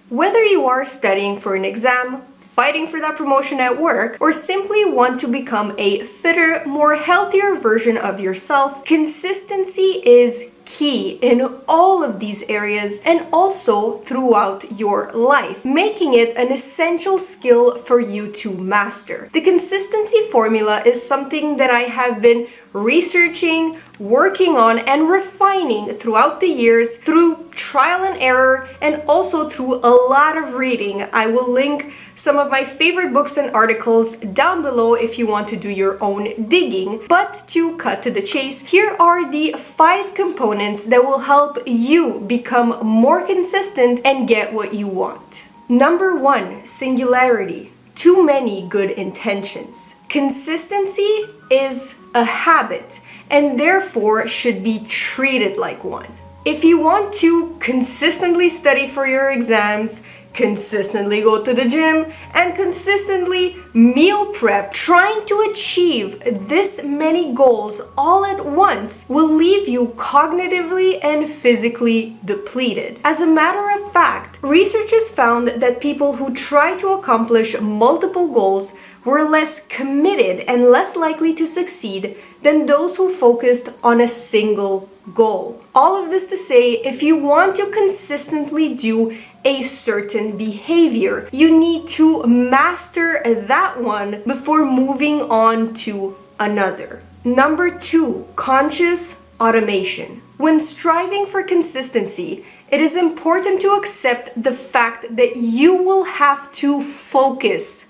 Whether you are studying for an exam, fighting for that promotion at work, or simply want to become a fitter, more healthier version of yourself, consistency is key in all of these areas and also throughout your life, making it an essential skill for you to master. The consistency formula is something that I have been researching, working on, and refining throughout the years through trial and error and also through a lot of reading. I will link some of my favorite books and articles down below if you want to do your own digging. But to cut to the chase, here are the 5 components that will help you become more consistent and get what you want. Number 1, singularity. Too many good intentions. Consistency is a habit and therefore should be treated like one. If you want to consistently study for your exams, consistently go to the gym, and consistently meal prep, trying to achieve this many goals all at once will leave you cognitively and physically depleted. As a matter of fact, researchers found that people who try to accomplish multiple goals were less committed and less likely to succeed than those who focused on a single goal. All of this to say, if you want to consistently do a certain behavior, you need to master that one before moving on to another. Number 2, conscious automation. When striving for consistency, it is important to accept the fact that you will have to focus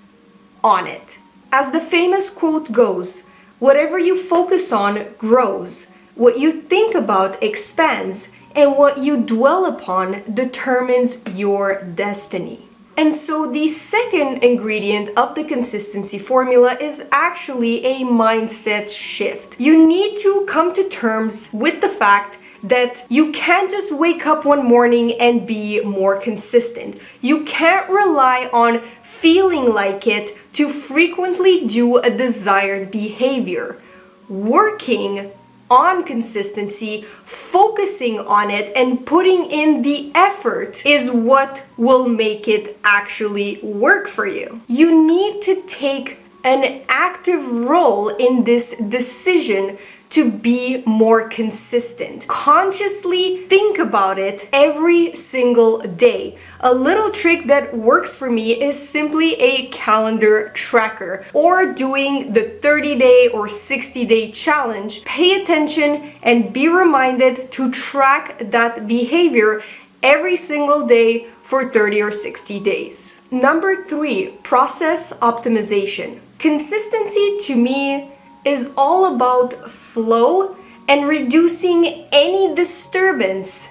on it. As the famous quote goes, whatever you focus on grows, what you think about expands, and what you dwell upon determines your destiny. And so the second ingredient of the consistency formula is actually a mindset shift. You need to come to terms with the fact that you can't just wake up one morning and be more consistent. You can't rely on feeling like it to frequently do a desired behavior. Working on consistency, focusing on it, and putting in the effort is what will make it actually work for you. You need to take an active role in this decision to be more consistent. Consciously think about it every single day. A little trick that works for me is simply a calendar tracker or doing the 30-day or 60-day challenge. Pay attention and be reminded to track that behavior every single day for 30 or 60 days. Number 3, process optimization. Consistency to me is all about flow and reducing any disturbance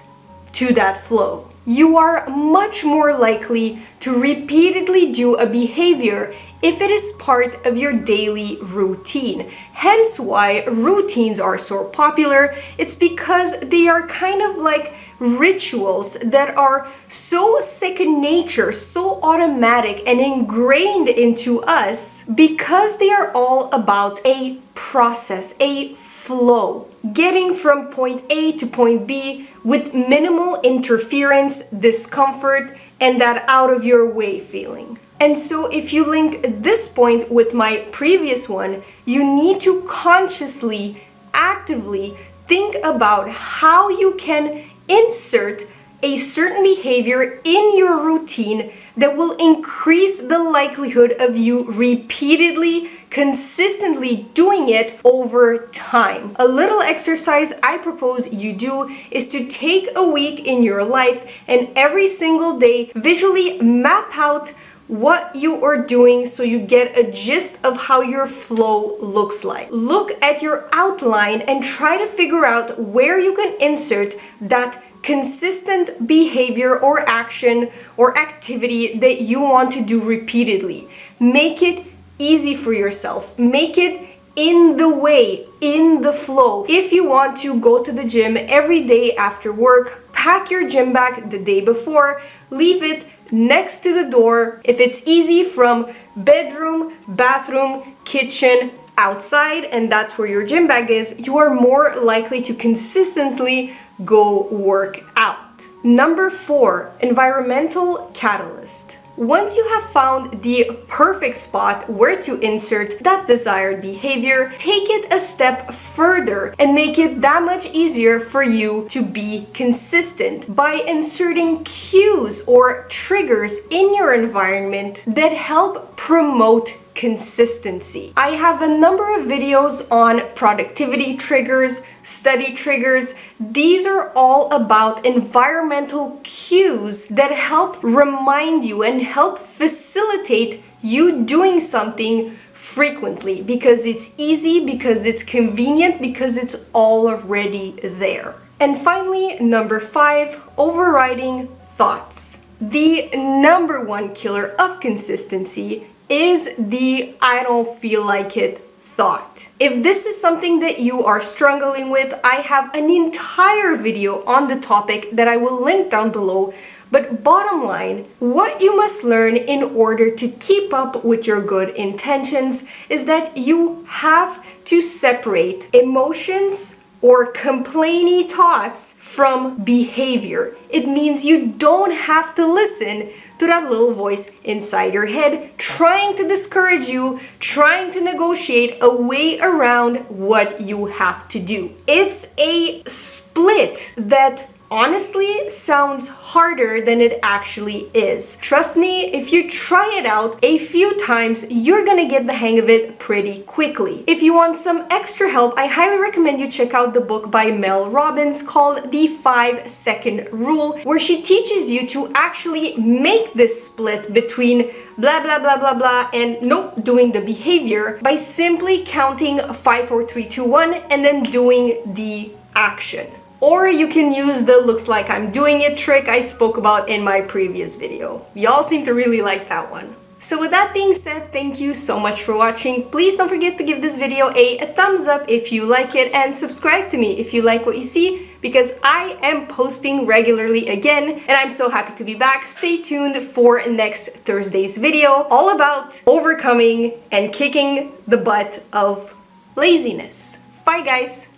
to that flow. You are much more likely to repeatedly do a behavior if it is part of your daily routine. Hence why routines are so popular. It's because they are kind of like rituals that are so second nature, so automatic and ingrained into us because they are all about a process, a flow. Getting from point A to point B with minimal interference, discomfort, and that out of your way feeling. And so if you link this point with my previous one, you need to consciously, actively think about how you can insert a certain behavior in your routine that will increase the likelihood of you repeatedly, consistently doing it over time. A little exercise I propose you do is to take a week in your life and every single day visually map out what you are doing so you get a gist of how your flow looks like. Look at your outline and try to figure out where you can insert that consistent behavior or action or activity that you want to do repeatedly. Make it easy for yourself. Make it in the way, in the flow. If you want to go to the gym every day after work, pack your gym bag the day before, leave it next to the door. If it's easy, from bedroom, bathroom, kitchen, outside, and that's where your gym bag is, you are more likely to consistently go work out. Number 4, environmental catalyst. Once you have found the perfect spot where to insert that desired behavior, take it a step further and make it that much easier for you to be consistent by inserting cues or triggers in your environment that help promote consistency. I have a number of videos on productivity triggers, study triggers. These are all about environmental cues that help remind you and help facilitate you doing something frequently because it's easy, because it's convenient, because it's already there. And finally, number 5, overriding thoughts. The number one killer of consistency is the "I don't feel like it" thought. If this is something that you are struggling with, I have an entire video on the topic that I will link down below. But bottom line, what you must learn in order to keep up with your good intentions is that you have to separate emotions or complainy thoughts from behavior. It means you don't have to listen to that little voice inside your head trying to discourage you, trying to negotiate a way around what you have to do. It's a split that honestly sounds harder than it actually is. Trust me, if you try it out a few times, you're gonna get the hang of it pretty quickly. If you want some extra help, I highly recommend you check out the book by Mel Robbins called The 5-Second Rule, where she teaches you to actually make this split between blah blah blah blah blah and nope, doing the behavior by simply counting 5, 4, 3, 2, 1 and then doing the action. Or you can use the "looks like I'm doing it" trick I spoke about in my previous video. Y'all seem to really like that one. So with that being said, thank you so much for watching. Please don't forget to give this video a thumbs up if you like it and subscribe to me if you like what you see, because I am posting regularly again and I'm so happy to be back. Stay tuned for next Thursday's video all about overcoming and kicking the butt of laziness. Bye guys!